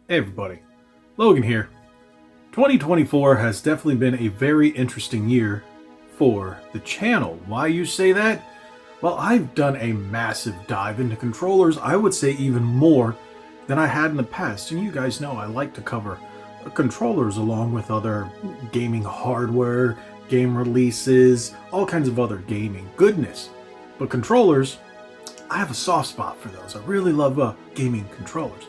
Hey everybody, Logan here. 2024 has definitely been a very interesting year for the channel. Why you say that? Well, I've done a massive dive into controllers, I would say even more than I had in the past. And you guys know I like to cover controllers along with other gaming hardware, game releases, all kinds of other gaming goodness. But controllers, I have a soft spot for those. I really love gaming controllers.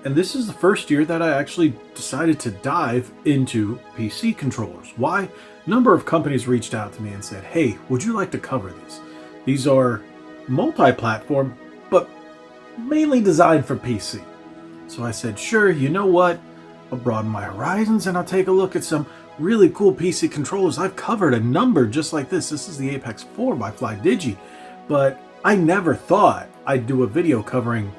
And this is the first year that I actually decided to dive into PC controllers. Why? A number of companies reached out to me and said, hey, would you like to cover these? These are multi-platform, but mainly designed for PC. So I said, sure, you know what? I'll broaden my horizons and I'll take a look at some really cool PC controllers. I've covered a number just like this. This is the Apex 4 by Flydigit, but I never thought I'd do a video covering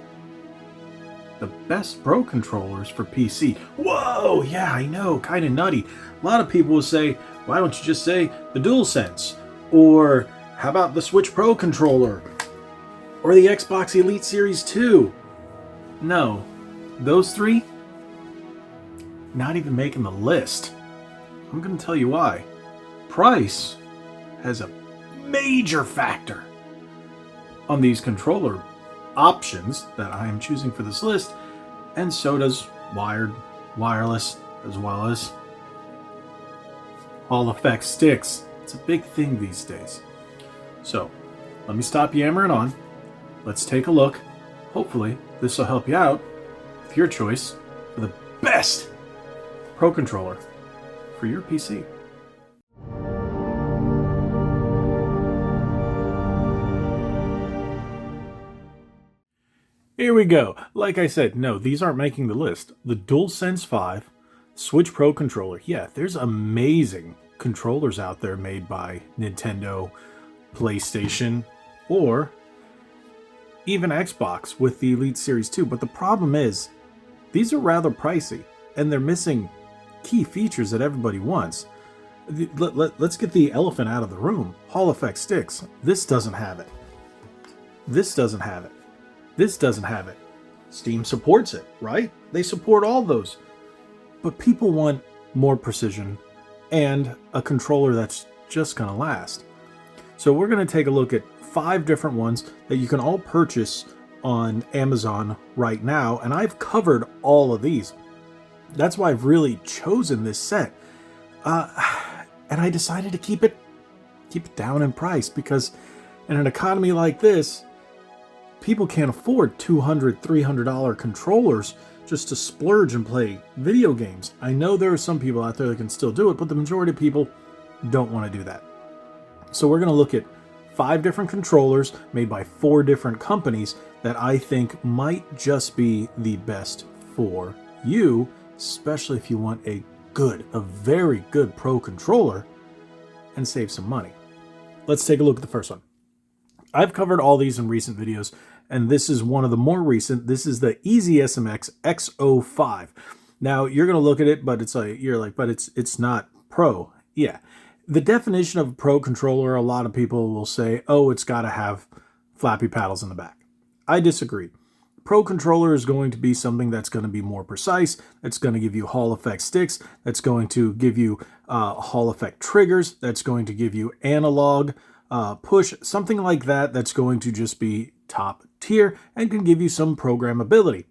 the best Pro controllers for PC. Whoa, yeah, I know, kind of nutty. A lot of people will say, why don't you just say the DualSense? Or how about the Switch Pro controller? Or the Xbox Elite Series 2? No, those three, not even making the list. I'm going to tell you why. Price has a major factor on these controller options that I am choosing for this list, and so does wired, wireless, as well as Hall effect sticks. It's a big thing these days. So let me stop yammering on. Let's take a look. Hopefully this will help you out with your choice for the best Pro controller for your PC. Here we go. Like I said, no, these aren't making the list. The DualSense 5 Switch Pro controller. Yeah, there's amazing controllers out there made by Nintendo, PlayStation, or even Xbox with the Elite Series 2. But the problem is, these are rather pricey, and they're missing key features that everybody wants. Let's get the elephant out of the room. Hall effect sticks. This doesn't have it. This doesn't have it. This doesn't have it. Steam supports it, right? They support all those. But people want more precision and a controller that's just going to last. So we're going to take a look at 5 different ones that you can all purchase on Amazon right now. And I've covered all of these. That's why I've really chosen this set. And I decided to keep it down in price, because in an economy like this, people can't afford $200, $300 controllers just to splurge and play video games. I know there are some people out there that can still do it, but the majority of people don't want to do that. So we're going to look at 5 different controllers made by 4 different companies that I think might just be the best for you, especially if you want a very good Pro controller and save some money. Let's take a look at the first one. I've covered all these in recent videos, and this is one of the more recent. This is the EasySMX X05. Now, you're going to look at it, but it's not Pro. Yeah. The definition of a Pro controller, a lot of people will say, oh, it's got to have flappy paddles in the back. I disagree. Pro controller is going to be something that's going to be more precise, that's going to give you Hall effect sticks, that's going to give you Hall effect triggers, that's going to give you analog push, something like that, that's going to just be top tier and can give you some programmability.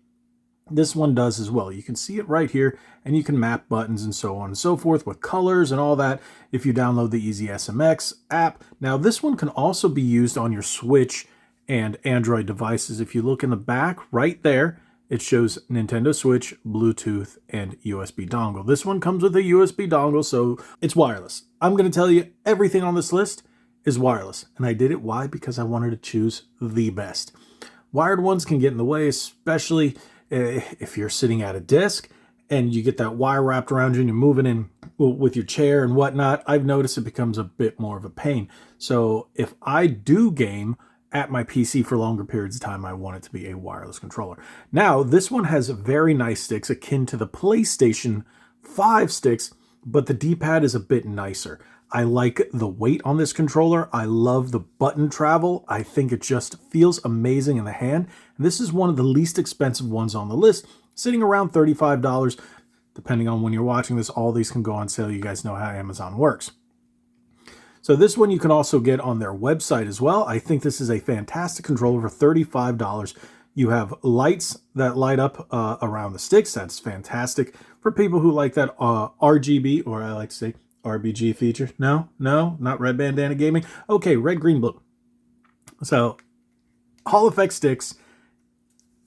This one does as well. You can see it right here, and you can map buttons and so on and so forth with colors and all that if you download the EasySMX app. Now, this one can also be used on your Switch and Android devices. If you look in the back right there, it shows Nintendo Switch, Bluetooth, and USB dongle. This one comes with a USB dongle, so it's wireless. I'm going to tell you everything on this list is wireless. And I did it. Why? Because I wanted to choose the best. Wired ones can get in the way, especially if you're sitting at a desk and you get that wire wrapped around you and you're moving in with your chair and whatnot. I've noticed it becomes a bit more of a pain. So if I do game at my PC for longer periods of time, I want it to be a wireless controller. Now, this one has very nice sticks akin to the PlayStation 5 sticks, but the D-pad is a bit nicer. I like the weight on this controller. I love the button travel. I think it just feels amazing in the hand. And this is one of the least expensive ones on the list, sitting around $35. Depending on when you're watching this, all these can go on sale. You guys know how Amazon works. So this one you can also get on their website as well. I think this is a fantastic controller for $35. You have lights that light up around the sticks. That's fantastic for people who like that RGB, or I like to say RBG feature. No, not red bandana gaming. Okay, red, green, blue. So Hall effect sticks.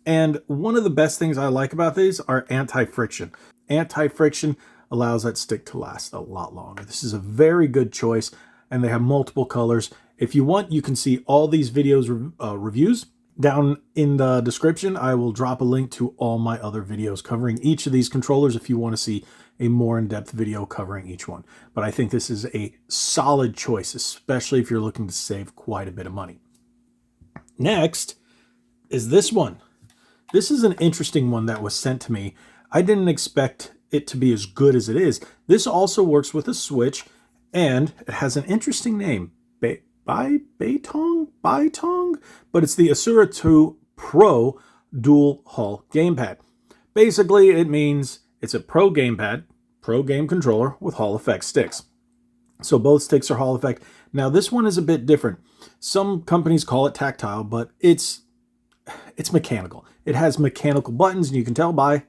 And one of the best things I like about these are anti-friction. Anti-friction allows that stick to last a lot longer. This is a very good choice, and they have multiple colors. If you want, you can see all these videos reviews down in the description. I will drop a link to all my other videos covering each of these controllers if you want to see a more in-depth video covering each one. But I think this is a solid choice, especially if you're looking to save quite a bit of money. Next is this one. This is an interesting one that was sent to me. I didn't expect it to be as good as it is. This also works with a Switch, and it has an interesting name. Baitong? But it's the Asura 2 Pro Dual Hull Gamepad. Basically, it means it's a Pro Gamepad, Pro Game Controller with Hall effect sticks. So both sticks are Hall effect. Now, this one is a bit different. Some companies call it tactile, but it's mechanical. It has mechanical buttons, and you can tell by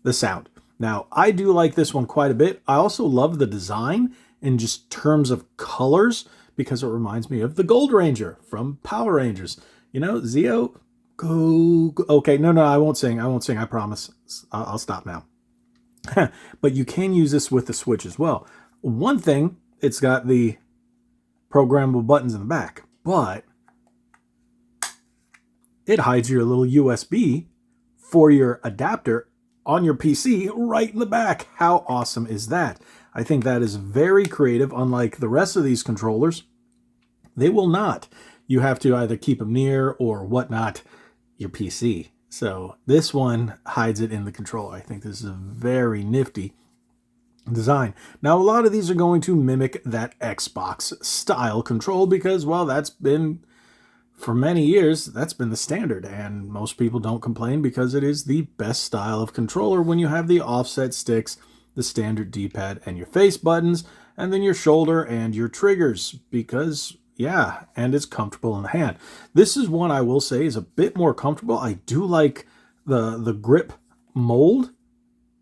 the sound. Now, I do like this one quite a bit. I also love the design in just terms of colors, because it reminds me of the Gold Ranger from Power Rangers. You know, Zeo, go. Okay, no, I won't sing, I promise. I'll stop now. But you can use this with the Switch as well. One thing, it's got the programmable buttons in the back, but it hides your little USB for your adapter on your PC right in the back. How awesome is that? I think that is very creative. Unlike the rest of these controllers, they will not. You have to either keep them near or whatnot your PC. So this one hides it in the controller. I think this is a very nifty design. Now, a lot of these are going to mimic that Xbox style control because, well, that's been, for many years, that's been the standard, and most people don't complain because it is the best style of controller when you have the offset sticks, the standard D-pad, and your face buttons, and then your shoulder and your triggers, because, yeah, and it's comfortable in the hand. This is one I will say is a bit more comfortable. I do like the grip mold,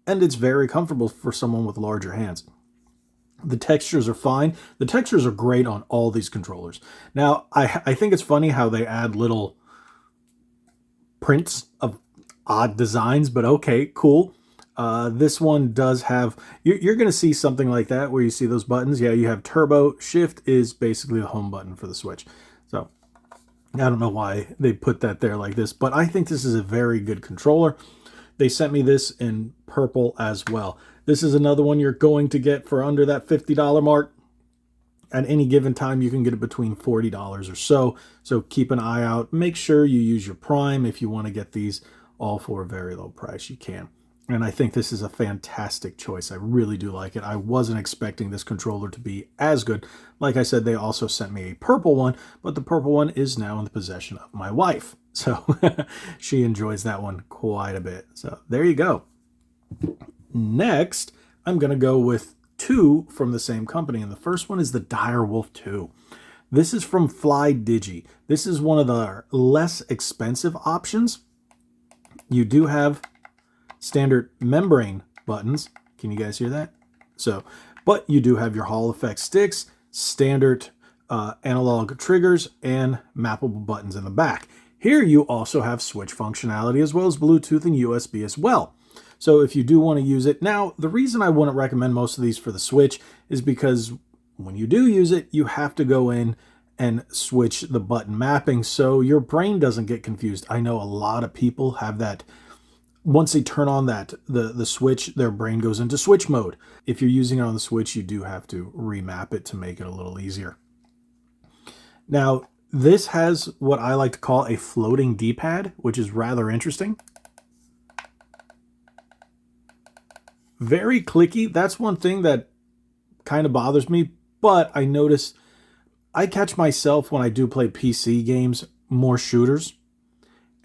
and it's very comfortable for someone with larger hands. The textures are fine. The textures are great on all these controllers. Now, I think it's funny how they add little prints of odd designs, but okay, cool. This one does have, you're going to see something like that where you see those buttons. Yeah, you have turbo. Shift is basically the home button for the Switch. So I don't know why they put that there like this, but I think this is a very good controller. They sent me this in purple as well. This is another one you're going to get for under that $50 mark. At any given time, you can get it between $40 or so. So keep an eye out. Make sure you use your Prime if you want to get these all for a very low price. You can. And I think this is a fantastic choice. I really do like it. I wasn't expecting this controller to be as good. Like I said, they also sent me a purple one, but the purple one is now in the possession of my wife. So she enjoys that one quite a bit. So there you go. Next, I'm going to go with two from the same company, and the first one is the Direwolf II. This is from Flydigit. This is one of the less expensive options. You do have standard membrane buttons. Can you guys hear that? But you do have your Hall effect sticks, standard analog triggers, and mappable buttons in the back. Here you also have Switch functionality as well as Bluetooth and USB as well. So if you do want to use it, now the reason I wouldn't recommend most of these for the Switch is because when you do use it, you have to go in and switch the button mapping so your brain doesn't get confused. I know a lot of people have that. Once they turn on the Switch, their brain goes into Switch mode. If you're using it on the Switch, you do have to remap it to make it a little easier. Now, this has what I like to call a floating D-pad, which is rather interesting. Very clicky. That's one thing that kind of bothers me, but I notice I catch myself when I do play PC games, more shooters,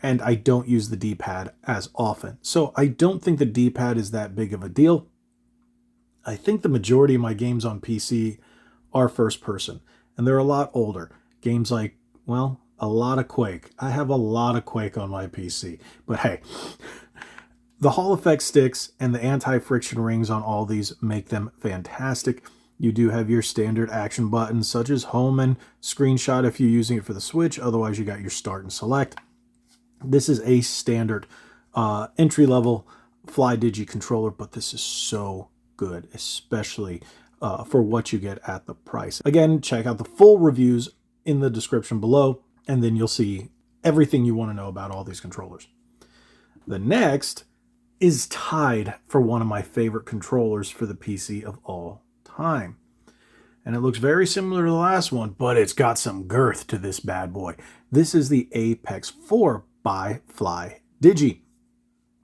and I don't use the D-pad as often. So I don't think the D-pad is that big of a deal. I think the majority of my games on PC are first person, and they're a lot older. Games like, well, a lot of Quake. I have a lot of Quake on my PC. But hey, the Hall effect sticks and the anti-friction rings on all these make them fantastic. You do have your standard action buttons such as home and screenshot if you're using it for the Switch. Otherwise, you got your start and select. This is a standard entry-level Flydigit controller, but this is so good, especially for what you get at the price. Again, check out the full reviews in the description below, and then you'll see everything you want to know about all these controllers. The next is tied for one of my favorite controllers for the PC of all time. And it looks very similar to the last one, but it's got some girth to this bad boy. This is the Apex 4 by Flydigit.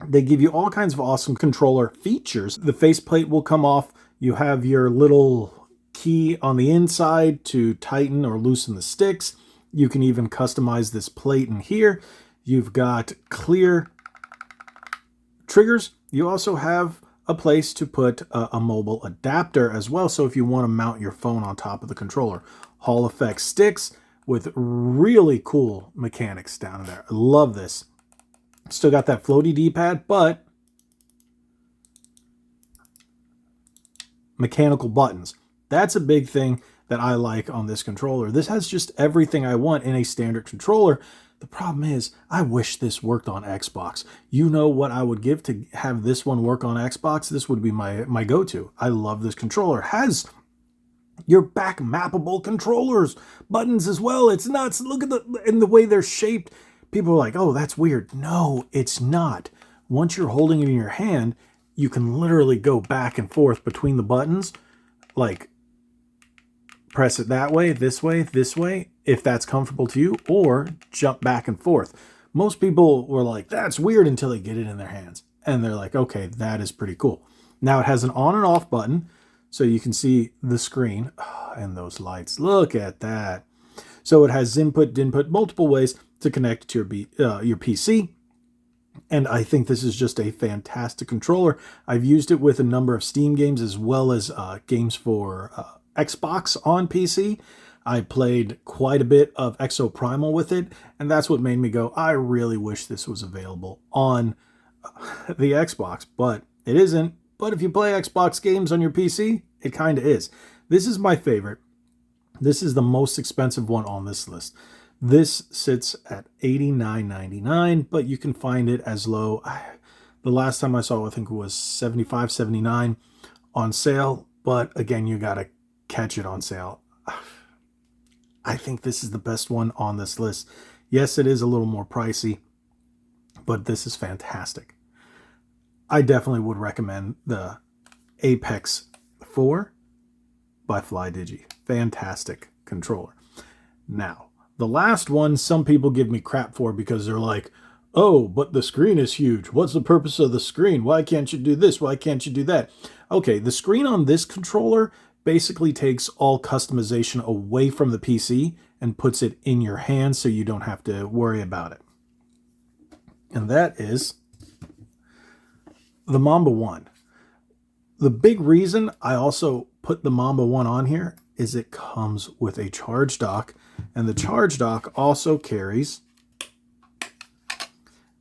They give you all kinds of awesome controller features. The faceplate will come off. You have your little key on the inside to tighten or loosen the sticks. You can even customize this plate in here. You've got clear triggers. You also have a place to put a mobile adapter as well, so if you want to mount your phone on top of the controller. Hall effect sticks with really cool mechanics down there. I love this. Still got that floaty D-pad, but mechanical buttons. That's a big thing that I like on this controller. This has just everything I want in a standard controller. The problem is, I wish this worked on Xbox. You know what I would give to have this one work on Xbox? This would be my go-to. I love this controller. It has your back mappable controllers buttons as well. It's nuts. Look at the way they're shaped. People are like, oh, that's weird. No, it's not. Once you're holding it in your hand, you can literally go back and forth between the buttons. Like, press it that way, this way, if that's comfortable to you, or jump back and forth. Most people were like, that's weird until they get it in their hands. And they're like, okay, that is pretty cool. Now it has an on and off button, so you can see the screen. Oh, and those lights, look at that. So it has input, dinput, multiple ways to connect to your PC. And I think this is just a fantastic controller. I've used it with a number of Steam games as well as games for Xbox on PC. I played quite a bit of Exoprimal with it, and that's what made me go, I really wish this was available on the Xbox, but it isn't. But if you play Xbox games on your PC, it kind of is. This is my favorite. This is the most expensive one on this list. This sits at $89.99, but you can find it as low. The last time I saw it, I think it was $75, $79 on sale. But again, you got to catch it on sale. I think this is the best one on this list. Yes, it is a little more pricey, but this is fantastic. I definitely would recommend the Apex 4 by Flydigit. Fantastic controller. Now, the last one, some people give me crap for because they're like, oh, but the screen is huge. What's the purpose of the screen? Why can't you do this? Why can't you do that? Okay, the screen on this controller basically takes all customization away from the PC and puts it in your hand so you don't have to worry about it. And that is the Mamba 1. The big reason I also put the Mamba 1 on here is it comes with a charge dock, and the charge dock also carries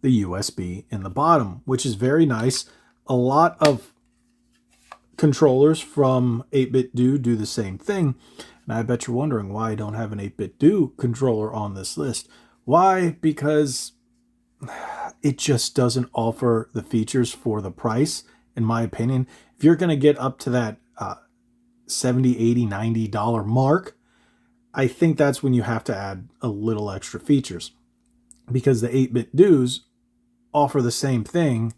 the USB in the bottom, which is very nice. A lot of controllers from 8BitDo do the same thing, and I bet you're wondering why I don't have an 8BitDo controller on this list. Why? Because it just doesn't offer the features for the price, in my opinion. If you're going to get up to that $70, $80, $90 mark, I think that's when you have to add a little extra features, because the 8BitDos offer the same thing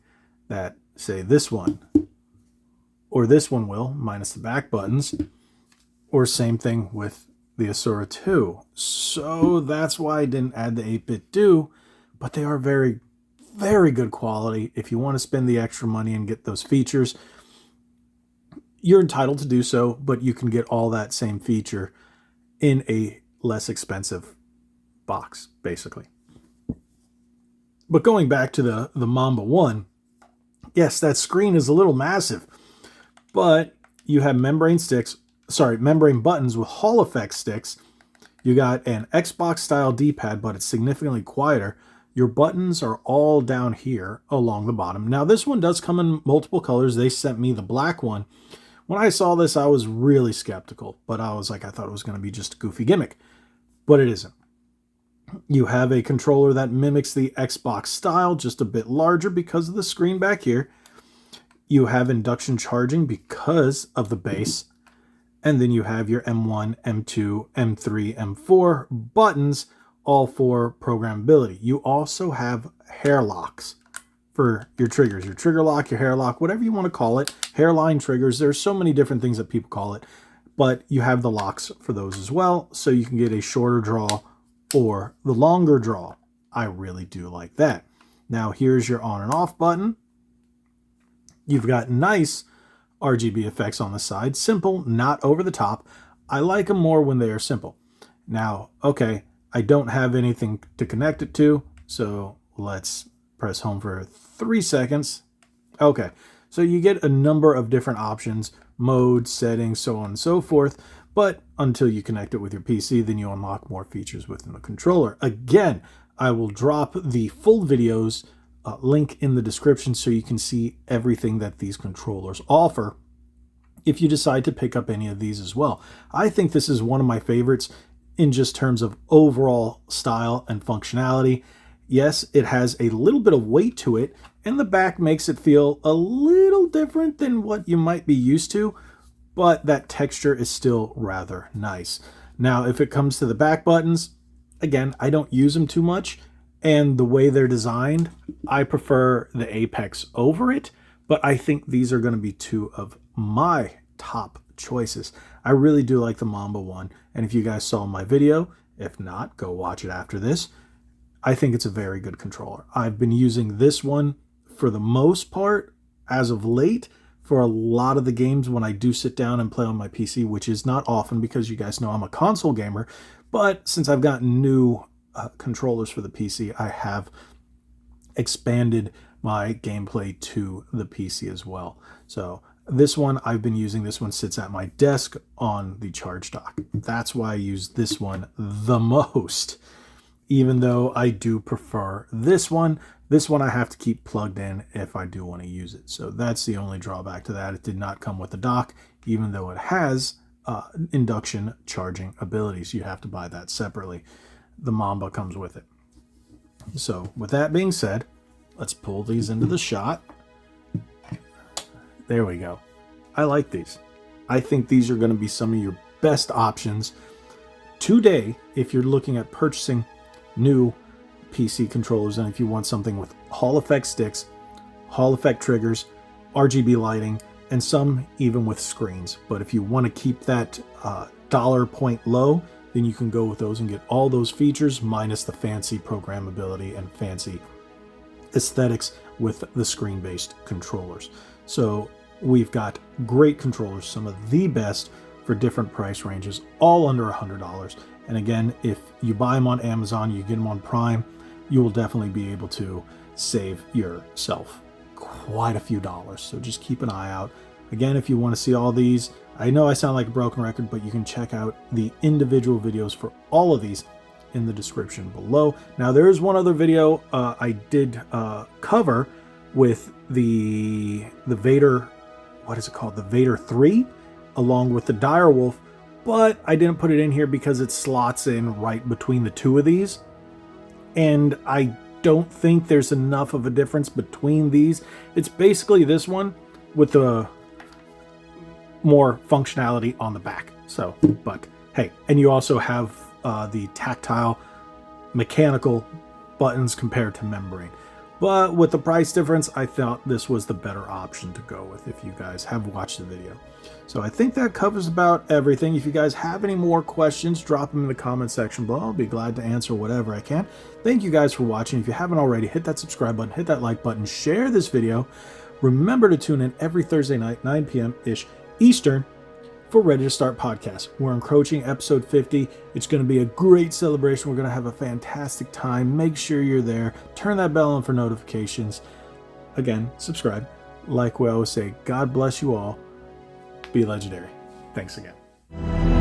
that, say, this one or this one will, minus the back buttons, or same thing with the Asura 2. So that's why I didn't add the 8BitDo, but they are very, very good quality. If you want to spend the extra money and get those features, you're entitled to do so, but you can get all that same feature in a less expensive box, basically. But going back to the Mamba 1, yes, that screen is a little massive, but you have membrane buttons with Hall effect sticks. You got an Xbox style D-pad, but it's significantly quieter. Your buttons are all down here along the bottom. Now this one does come in multiple colors. They sent me the black one. When I saw this, I was really skeptical, but I thought it was going to be just a goofy gimmick, but it isn't. You have a controller that mimics the Xbox style, just a bit larger because of the screen back here. You have induction charging because of the base. And then you have your M1, M2, M3, M4 buttons, all for programmability. You also have hair locks for your triggers. Your trigger lock, your hair lock, whatever you want to call it. Hairline triggers. There's so many different things that people call it. But you have the locks for those as well. So you can get a shorter draw or the longer draw. I really do like that. Now here's your on and off button. You've got nice RGB effects on the side. Simple, not over the top. I like them more when they are simple. Now, okay, I don't have anything to connect it to, so let's press home for 3 seconds. Okay, so you get a number of different options, modes, settings, so on and so forth, but until you connect it with your PC, then you unlock more features within the controller. Again, I will drop the full videos link in the description so you can see everything that these controllers offer if you decide to pick up any of these as well. I think this is one of my favorites in just terms of overall style and functionality. Yes, it has a little bit of weight to it, and the back makes it feel a little different than what you might be used to, but that texture is still rather nice. Now, if it comes to the back buttons, again, I don't use them too much, and the way they're designed, I prefer the Apex over it, but I think these are going to be two of my top choices. I really do like the Mamba one, and if you guys saw my video, if not, go watch it after this. I think it's a very good controller. I've been using this one for the most part as of late for a lot of the games when I do sit down and play on my PC, which is not often because you guys know I'm a console gamer, but since I've gotten new controllers for the PC, I have expanded my gameplay to the PC as well. So this one I've been using, this one sits at my desk on the charge dock. That's why I use this one the most, even though I do prefer this one. This one I have to keep plugged in if I do want to use it. So that's the only drawback to that. It did not come with the dock, even though it has induction charging abilities. You have to buy that separately. The Mamba comes with it. So with that being said, let's pull these into the shot. There we go. I like these. I think these are going to be some of your best options today if you're looking at purchasing new PC controllers, and if you want something with Hall effect sticks, Hall effect triggers, RGB lighting, and some even with screens. But if you want to keep that dollar point low, then you can go with those and get all those features minus the fancy programmability and fancy aesthetics with the screen-based controllers. So we've got great controllers, some of the best for different price ranges, all under $100. And again, if you buy them on Amazon, you get them on Prime, you will definitely be able to save yourself quite a few dollars. So just keep an eye out. Again, if you want to see all these, I know I sound like a broken record, but you can check out the individual videos for all of these in the description below. Now, there is one other video I did cover with the Vader, what is it called? The Vader 3, along with the Direwolf, but I didn't put it in here because it slots in right between the two of these. And I don't think there's enough of a difference between these. It's basically this one with the more functionality on the back. So, but hey, and you also have the tactile mechanical buttons compared to membrane. But with the price difference, I thought this was the better option to go with if you guys have watched the video. So I think that covers about everything. If you guys have any more questions, drop them in the comment section below. I'll be glad to answer whatever I can. Thank you guys for watching. If you haven't already, hit that subscribe button, hit that like button, share this video. Remember to tune in every Thursday night, 9 p.m.-ish Eastern, for Ready to Start podcast. We're encroaching episode 50. It's going to be a great celebration. We're going to have a fantastic time. Make sure you're there. Turn that bell on for notifications. Again, subscribe. Like we always say, God bless you all. Be legendary. Thanks again.